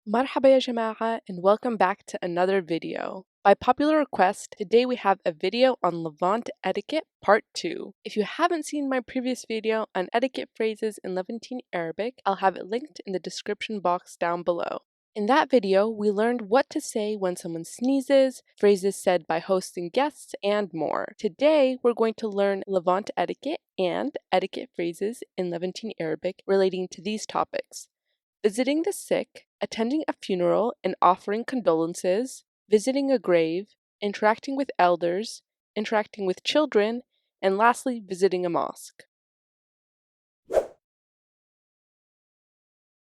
Marhaba ya jama'a and welcome back to another video. By popular request, today we have a video on Levant etiquette part 2. If you haven't seen my previous video on etiquette phrases in Levantine Arabic, I'll have it linked in the description box down below. In that video, we learned what to say when someone sneezes, phrases said by hosts and guests, and more. Today, we're going to learn Levant etiquette and etiquette phrases in Levantine Arabic relating to these topics: visiting the sick, attending a funeral and offering condolences, visiting a grave, interacting with elders, interacting with children, and lastly, visiting a mosque.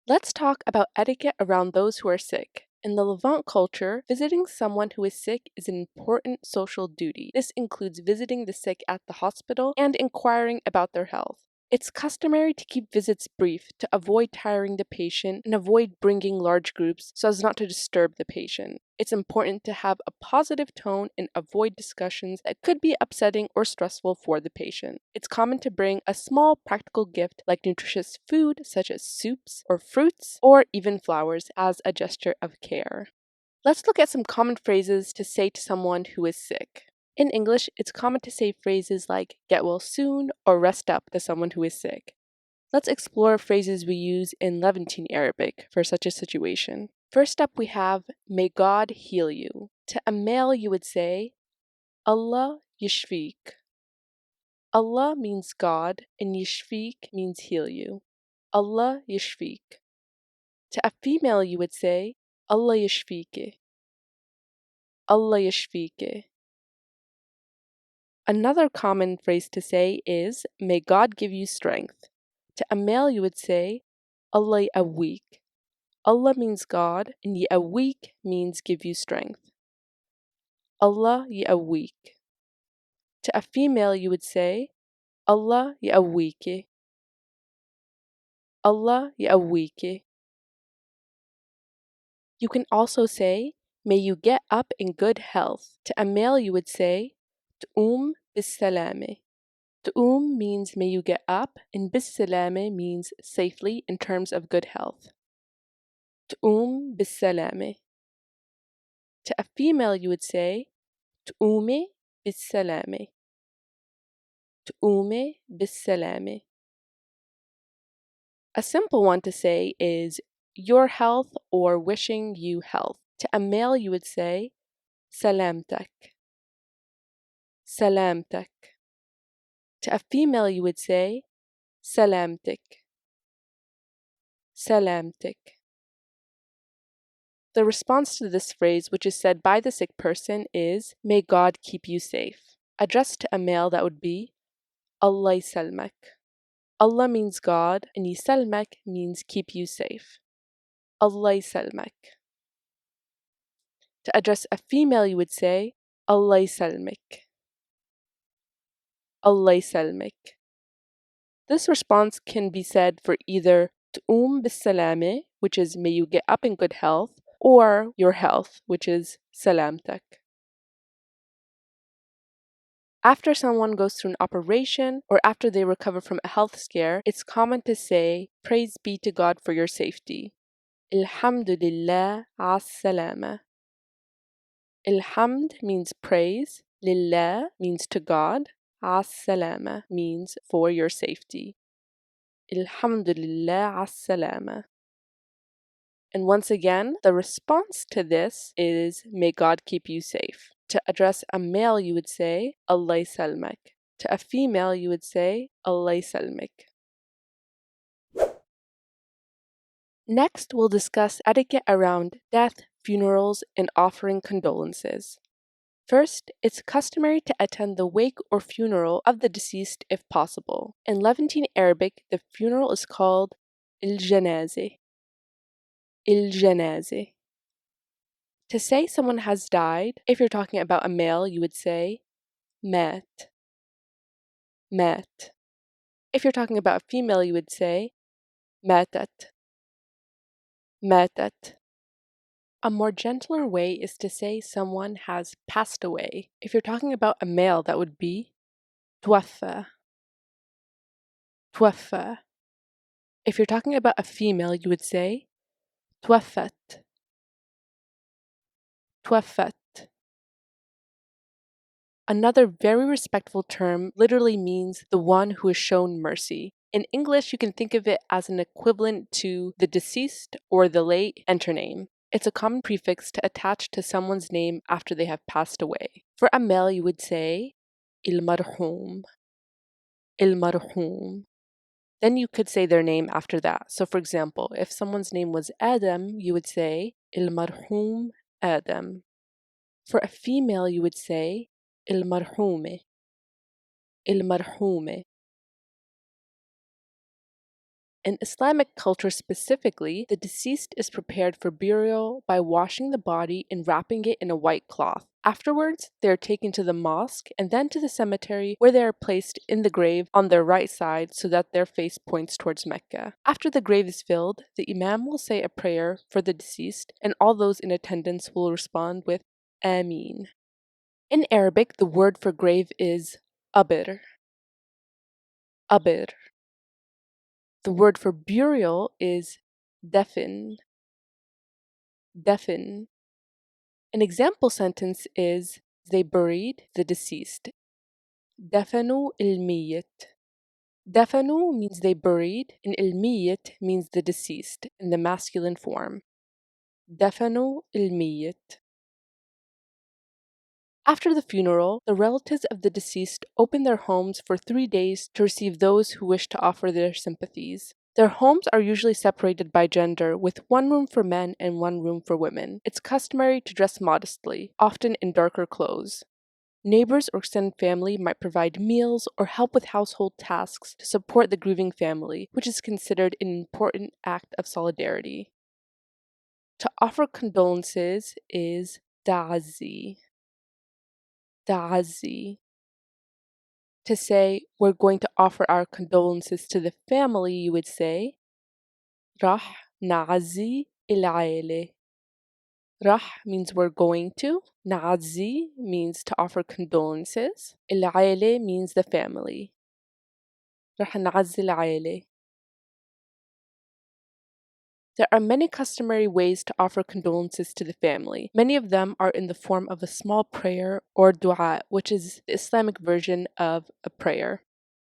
Let's talk about etiquette around those who are sick. In the Levant culture, visiting someone who is sick is an important social duty. This includes visiting the sick at the hospital and inquiring about their health. It's customary to keep visits brief to avoid tiring the patient and avoid bringing large groups so as not to disturb the patient. It's important to have a positive tone and avoid discussions that could be upsetting or stressful for the patient. It's common to bring a small practical gift like nutritious food such as soups or fruits or even flowers as a gesture of care. Let's look at some common phrases to say to someone who is sick. In English, it's common to say phrases like get well soon or rest up to someone who is sick. Let's explore phrases we use in Levantine Arabic for such a situation. First up, we have may God heal you. To a male, you would say Allah yashfik. Allah means God and yashfik means heal you. Allah yashfik. To a female, you would say Allah yashfike. Allah yashfike. Another common phrase to say is, may God give you strength. To a male, you would say, Allah yaqawik. Allah means God, and yaqawik means give you strength. Allah yaqawik. To a female, you would say, Allah yaqawiki. Allah yaqawiki. You can also say, may you get up in good health. To a male, you would say, تقوم بالسلامة. Tu'um means may you get up, and bisalame means safely in terms of good health. Tu'um bisalame. To a female, you would say tu'ume bisalame. Tu'ume bisalame. A simple one to say is your health or wishing you health. To a male, you would say salamtak. Salamtak. To a female, you would say salamtik. Salamtik. The response to this phrase, which is said by the sick person, is, may God keep you safe. Addressed to a male, that would be, Allah ysalmak. Allah means God, and ysalmak means keep you safe. Allah ysalmak. To address a female, you would say, Allah ysalmik. Allah ysalmik. This response can be said for either tu'um bisalame, which is may you get up in good health, or your health, which is salamtak. After someone goes through an operation or after they recover from a health scare, it's common to say, praise be to God for your safety. Alhamdulillah as-salama. Alhamd means praise, lillah means to God, as-salama means for your safety. Alhamdulillah as-salama. And once again, the response to this is, may God keep you safe. To address a male, you would say, Allah ysalmak. To a female, you would say, Allah ysalmik. Next, we'll discuss etiquette around death, funerals, and offering condolences. First, it's customary to attend the wake or funeral of the deceased if possible. In Levantine Arabic, the funeral is called il-janaze. Il-janaze. To say someone has died, if you're talking about a male, you would say mat. Mat. If you're talking about a female, you would say matat. Matat. A more gentler way is to say someone has passed away. If you're talking about a male, that would be توفى. توفى. If you're talking about a female, you would say توفت. توفت. Another very respectful term literally means the one who has shown mercy. In English, you can think of it as an equivalent to the deceased or the late entername. It's a common prefix to attach to someone's name after they have passed away. For a male, you would say المرحوم, المرحوم. Then you could say their name after that. So for example, if someone's name was Adam, you would say المرحوم Adam. For a female, you would say المرحومة, المرحومة. In Islamic culture specifically, the deceased is prepared for burial by washing the body and wrapping it in a white cloth. Afterwards, they are taken to the mosque and then to the cemetery where they are placed in the grave on their right side so that their face points towards Mecca. After the grave is filled, the imam will say a prayer for the deceased and all those in attendance will respond with Ameen. In Arabic, the word for grave is abir. Abir. The word for burial is defin. Defin. An example sentence is they buried the deceased. Defanu il-miyit. Defanu means they buried, and il-miyit means the deceased in the masculine form. Defanu il-miyit. After the funeral, the relatives of the deceased open their homes for 3 days to receive those who wish to offer their sympathies. Their homes are usually separated by gender, with one room for men and one room for women. It's customary to dress modestly, often in darker clothes. Neighbors or extended family might provide meals or help with household tasks to support the grieving family, which is considered an important act of solidarity. To offer condolences is ta'azzi. Ta'azzi. To say we're going to offer our condolences to the family, you would say راح نعزي العائلة. راح means we're going to. نعزي means to offer condolences. العائلة means the family. راح نعزي العائلة. There are many customary ways to offer condolences to the family. Many of them are in the form of a small prayer or dua, which is the Islamic version of a prayer.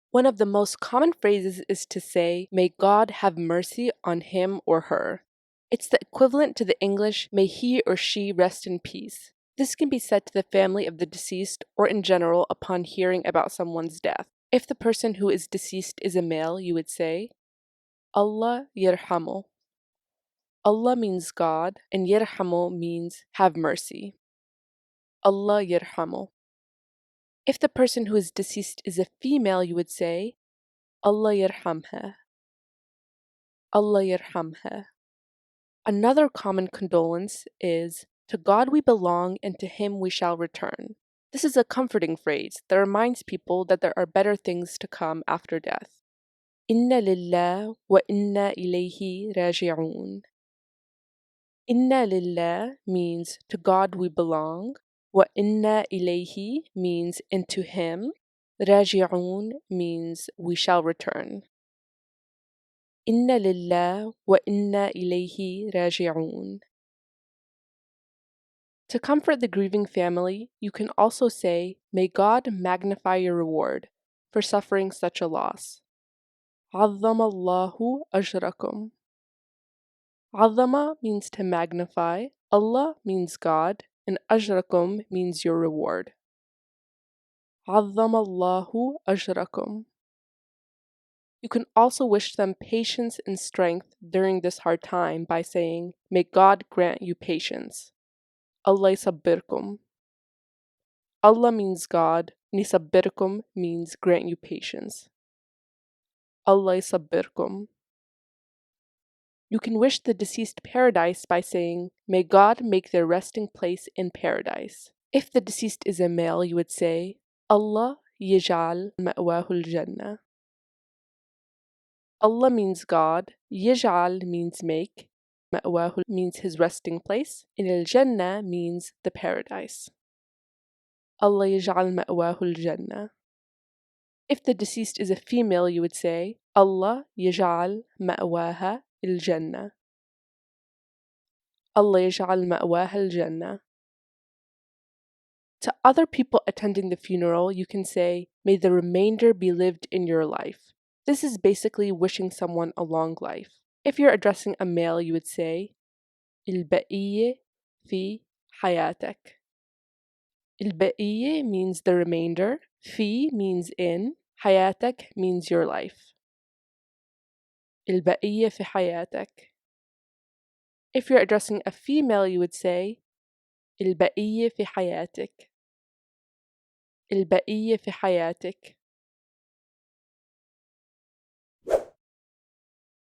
One of the most common phrases is to say, "May God have mercy on him or her." It's the equivalent to the English, "May he or she rest in peace." This can be said to the family of the deceased or in general upon hearing about someone's death. If the person who is deceased is a male, you would say, Allah yarhamu. Allah means God, and yarhamu means have mercy. Allah yarhamu. If the person who is deceased is a female, you would say, Allah yarhamha. Allah yarhamha. Another common condolence is, to God we belong and to him we shall return. This is a comforting phrase that reminds people that there are better things to come after death. Inna lillah wa inna ilayhi raji'un. Inna lillah means to God we belong. Wa inna ilayhi means into him. Raji'un means we shall return. Inna lillah wa inna ilayhi raji'un. To comfort the grieving family, you can also say, "May God magnify your reward for suffering such a loss." عظم الله أجركم. Azama means to magnify, Allah means God, and ajrakum means your reward. عظم الله أجركم. You can also wish them patience and strength during this hard time by saying, "May God grant you patience." Allah يصبركم. Allah means God, and يصبركم means grant you patience. Allah يصبركم. You can wish the deceased paradise by saying, "May God make their resting place in paradise." If the deceased is a male, you would say, Allah يجعل مأواه الجنة. Allah means God, يجعل means make, مأواه means his resting place, and الجنة means the paradise. Allah يجعل مأواه الجنة. If the deceased is a female, you would say, Allah يجعل مأواها الجنة. Allah يجعل مأواها الجنة. To other people attending the funeral, you can say, "May the remainder be lived in your life." This is basically wishing someone a long life. If you're addressing a male, you would say, البقية في حياتك. البقية means the remainder, في means in, حياتك means your life. البقية في حياتك. If you're addressing a female, you would say, البقية في حياتك. البقية في حياتك.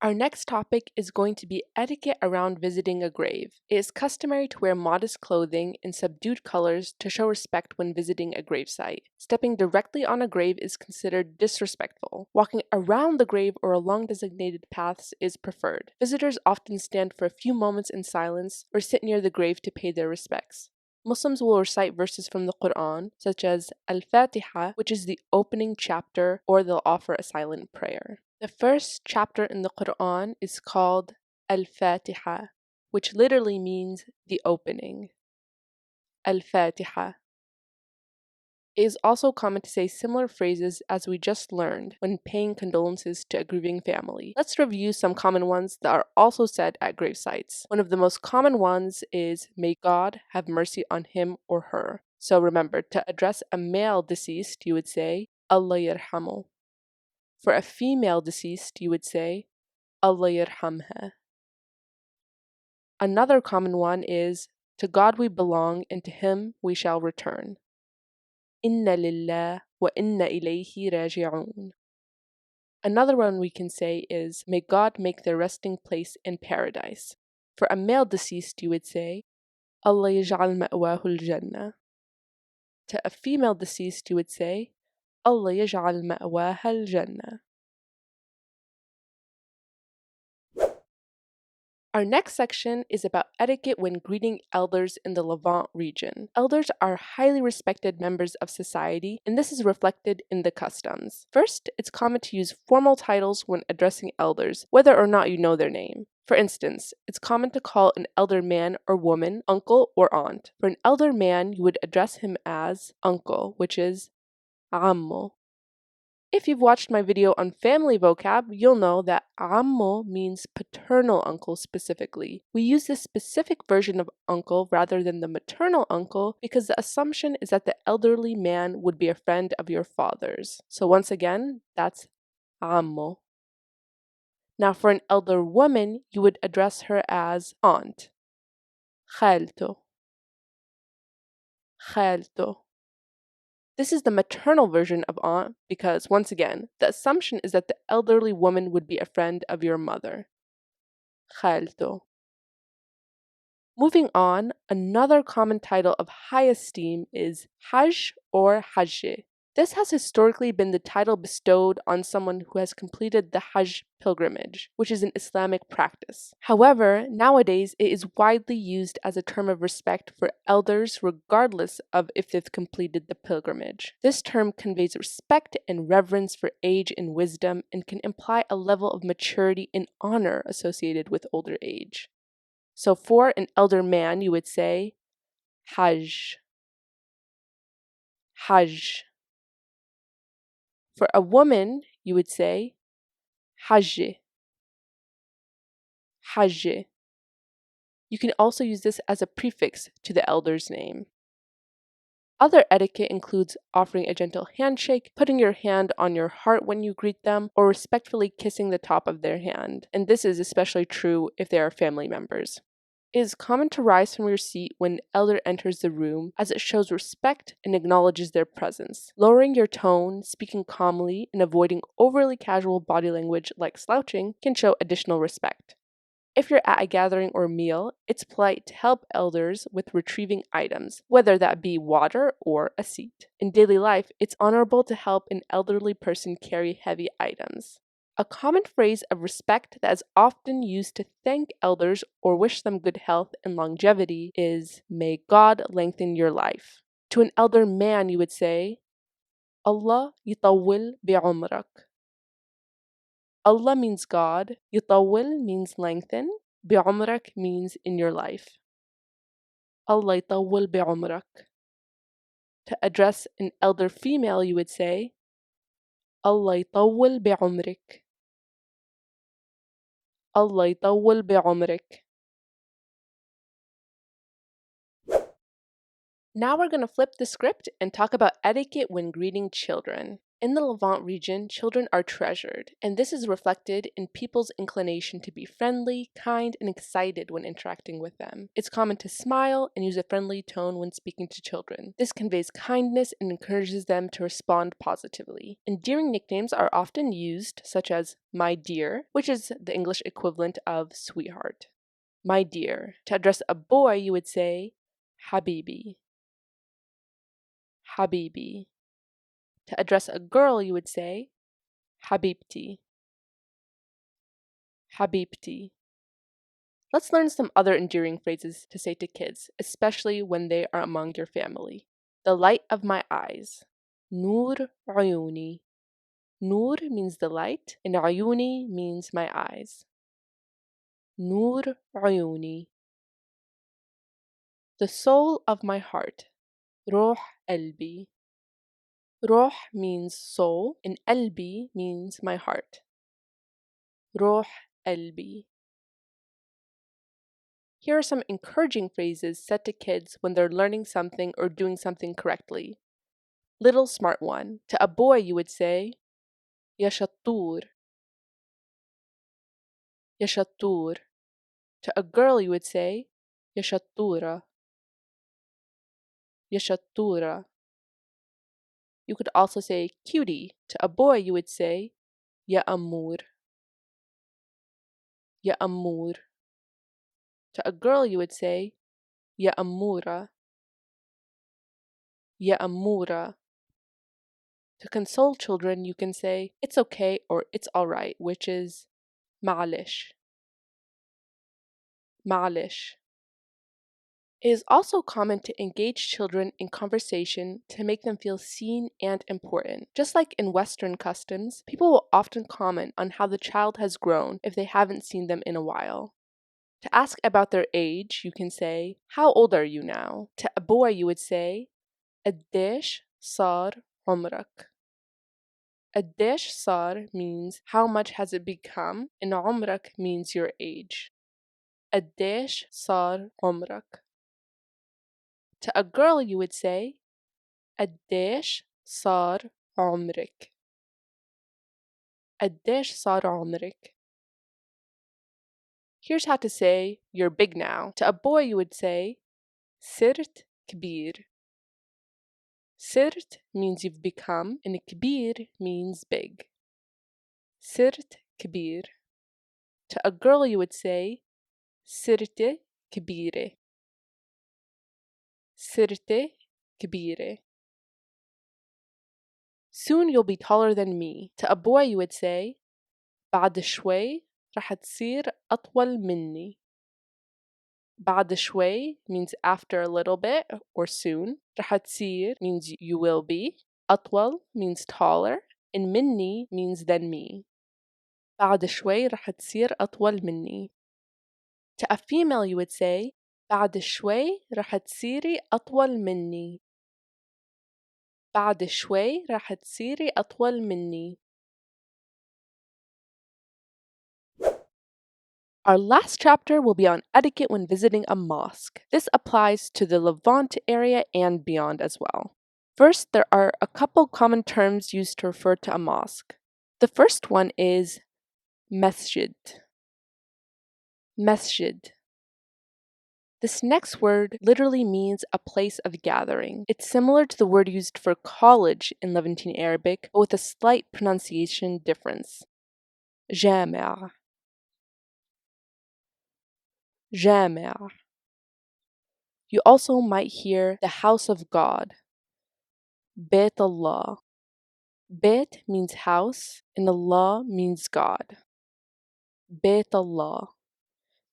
Our next topic is going to be etiquette around visiting a grave. It is customary to wear modest clothing in subdued colors to show respect when visiting a gravesite. Stepping directly on a grave is considered disrespectful. Walking around the grave or along designated paths is preferred. Visitors often stand for a few moments in silence or sit near the grave to pay their respects. Muslims will recite verses from the Quran, such as Al-Fatiha, which is the opening chapter, or they'll offer a silent prayer. The first chapter in the Quran is called Al-Fatiha, which literally means the opening. Al-Fatiha. It is also common to say similar phrases as we just learned when paying condolences to a grieving family. Let's review some common ones that are also said at grave sites. One of the most common ones is, "May God have mercy on him or her." So remember, to address a male deceased, you would say, "Allah yarhamu." For a female deceased, you would say, "Allah yarhamha." Another common one is, "To God we belong and to him we shall return." Inna lillah wa inna ilayhi raji'un. Another one we can say is, "May God make their resting place in paradise." For a male deceased, you would say, "Allah yaj'al ma'wahu al-jannah." To a female deceased, you would say, "Allah yaj'al ma'waha al-jannah." Our next section is about etiquette when greeting elders in the Levant region. Elders are highly respected members of society, and this is reflected in the customs. First, it's common to use formal titles when addressing elders, whether or not you know their name. For instance, it's common to call an elder man or woman uncle or aunt. For an elder man, you would address him as uncle, which is ammo. If you've watched my video on family vocab, you'll know that ammo means paternal uncle specifically. We use this specific version of uncle rather than the maternal uncle because the assumption is that the elderly man would be a friend of your father's. So once again, that's ammo. Now for an elder woman, you would address her as aunt. خالته. خالته. This is the maternal version of aunt because, once again, the assumption is that the elderly woman would be a friend of your mother. خالته. Moving on, another common title of high esteem is Hajj or Hajj. This has historically been the title bestowed on someone who has completed the Hajj pilgrimage, which is an Islamic practice. However, nowadays it is widely used as a term of respect for elders regardless of if they've completed the pilgrimage. This term conveys respect and reverence for age and wisdom and can imply a level of maturity and honor associated with older age. So for an elder man, you would say Hajj. Hajj. For a woman, you would say Hajj. Hajj. You can also use this as a prefix to the elder's name. Other etiquette includes offering a gentle handshake, putting your hand on your heart when you greet them, or respectfully kissing the top of their hand. And this is especially true if they are family members. It is common to rise from your seat when an elder enters the room, as it shows respect and acknowledges their presence. Lowering your tone, speaking calmly, and avoiding overly casual body language like slouching can show additional respect. If you're at a gathering or meal, it's polite to help elders with retrieving items, whether that be water or a seat. In daily life, it's honorable to help an elderly person carry heavy items. A common phrase of respect that is often used to thank elders or wish them good health and longevity is, "May God lengthen your life." To an elder man, you would say, "Allah yitawwil bi'umrak." Allah means God, yitawwil means lengthen, bi'umrak means in your life. Allah yitawwil bi'umrak. To address an elder female, you would say, الله يطول بعمرك. الله يطول بعمرك. Now we're going to flip the script and talk about etiquette when greeting children. In the Levant region, children are treasured, and this is reflected in people's inclination to be friendly, kind, and excited when interacting with them. It's common to smile and use a friendly tone when speaking to children. This conveys kindness and encourages them to respond positively. Endearing nicknames are often used, such as my dear, which is the English equivalent of sweetheart. My dear. To address a boy, you would say Habibi. Habibi. To address a girl, you would say Habibti. Habibti. Let's learn some other endearing phrases to say to kids, especially when they are among your family. The light of my eyes. Nur ayuni. Nur means the light, and ayuni means my eyes. Nur ayuni. The soul of my heart. Ruh qalbi. Ruh means soul, and qalbi means my heart. Ruh qalbi. Here are some encouraging phrases said to kids when they're learning something or doing something correctly. Little smart one. To a boy, you would say, Ya shattur. Ya shattur. To a girl, you would say, Ya shattura. Ya shattura. You could also say cutie. To a boy, you would say, Ya amour. Ya amour. To a girl, you would say, Ya amoura. Ya amoura. To console children, you can say, it's okay or it's alright, which is معلش. معلش. It is also common to engage children in conversation to make them feel seen and important. Just like in Western customs, people will often comment on how the child has grown if they haven't seen them in a while. To ask about their age, you can say, how old are you now? To a boy, you would say, قديش صار عمرك? قديش صار means how much has it become, and عمرك means your age. قديش صار عمرك? To a girl, you would say, قديش صار عمرك? قديش صار عمرك? Here's how to say, you're big now. To a boy, you would say, صرت كبير. صرت means you've become, and كبير means big. صرت كبير. To a girl, you would say, صرت كبيرة. صرت كبيرة. Soon you'll be taller than me. To a boy, you would say, بعد شوي رح تصير أطول مني. بعد شوي means after a little bit or soon. رح تصير means you will be. أطول means taller. And مني means than me. بعد شوي رح تصير أطول مني. To a female, you would say, بعد شوي رح تصيري أطول مني. بعد شوي رح تصيري أطول مني. Our last chapter will be on etiquette when visiting a mosque. This applies to the Levant area and beyond as well. First, there are a couple common terms used to refer to a mosque. The first one is masjid. Masjid. This next word literally means a place of gathering. It's similar to the word used for college in Levantine Arabic, but with a slight pronunciation difference. جامع. جامع. You also might hear the house of God. بيت الله. بيت means house, and Allah means God. بيت الله.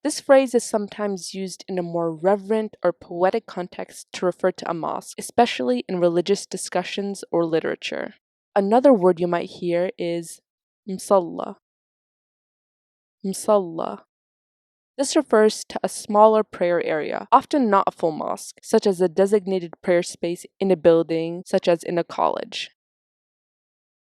This phrase is sometimes used in a more reverent or poetic context to refer to a mosque, especially in religious discussions or literature. Another word you might hear is مصلى. مصلى. This refers to a smaller prayer area, often not a full mosque, such as a designated prayer space in a building, such as in a college.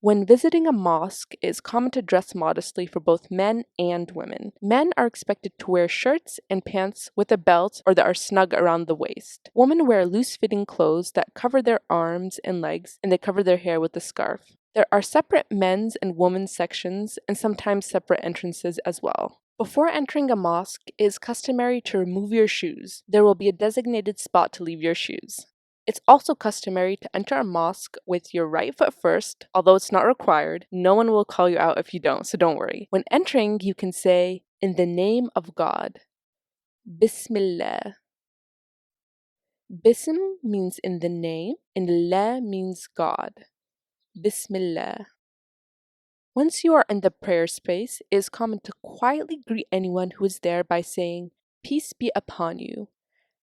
When visiting a mosque, it is common to dress modestly for both men and women. Men are expected to wear shirts and pants with a belt or that are snug around the waist. Women wear loose-fitting clothes that cover their arms and legs, and they cover their hair with a scarf. There are separate men's and women's sections, and sometimes separate entrances as well. Before entering a mosque, it is customary to remove your shoes. There will be a designated spot to leave your shoes. It's also customary to enter a mosque with your right foot first, although it's not required. No one will call you out if you don't, so don't worry. When entering, you can say, "In the name of God." Bismillah. Bism means in the name, and la means God. Bismillah. Once you are in the prayer space, it is common to quietly greet anyone who is there by saying, "Peace be upon you."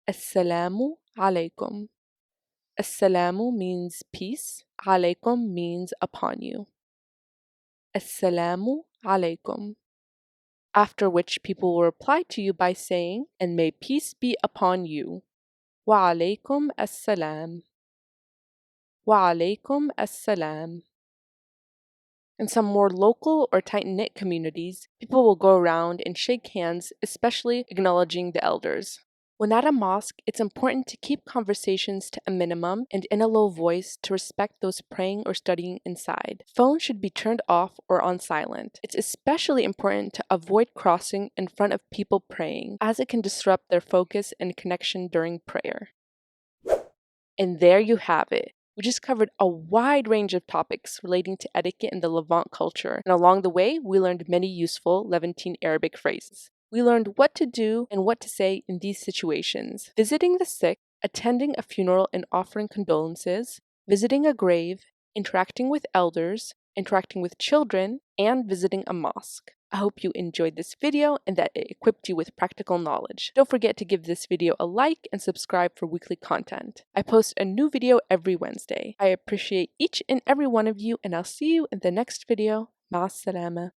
Assalamu alaikum. Assalamu means peace. Alaikum means upon you. Assalamu alaikum. After which people will reply to you by saying, "And may peace be upon you." Wa alaikum assalam. Wa alaikum assalam. In some more local or tight-knit communities, people will go around and shake hands, especially acknowledging the elders. When at a mosque, it's important to keep conversations to a minimum and in a low voice to respect those praying or studying inside. Phones should be turned off or on silent. It's especially important to avoid crossing in front of people praying, as it can disrupt their focus and connection during prayer. And there you have it. We just covered a wide range of topics relating to etiquette in the Levant culture, and along the way, we learned many useful Levantine Arabic phrases. We learned what to do and what to say in these situations: visiting the sick, attending a funeral and offering condolences, visiting a grave, interacting with elders, interacting with children, and visiting a mosque. I hope you enjoyed this video and that it equipped you with practical knowledge. Don't forget to give this video a like and subscribe for weekly content. I post a new video every Wednesday. I appreciate each and every one of you, and I'll see you in the next video. Ma salama.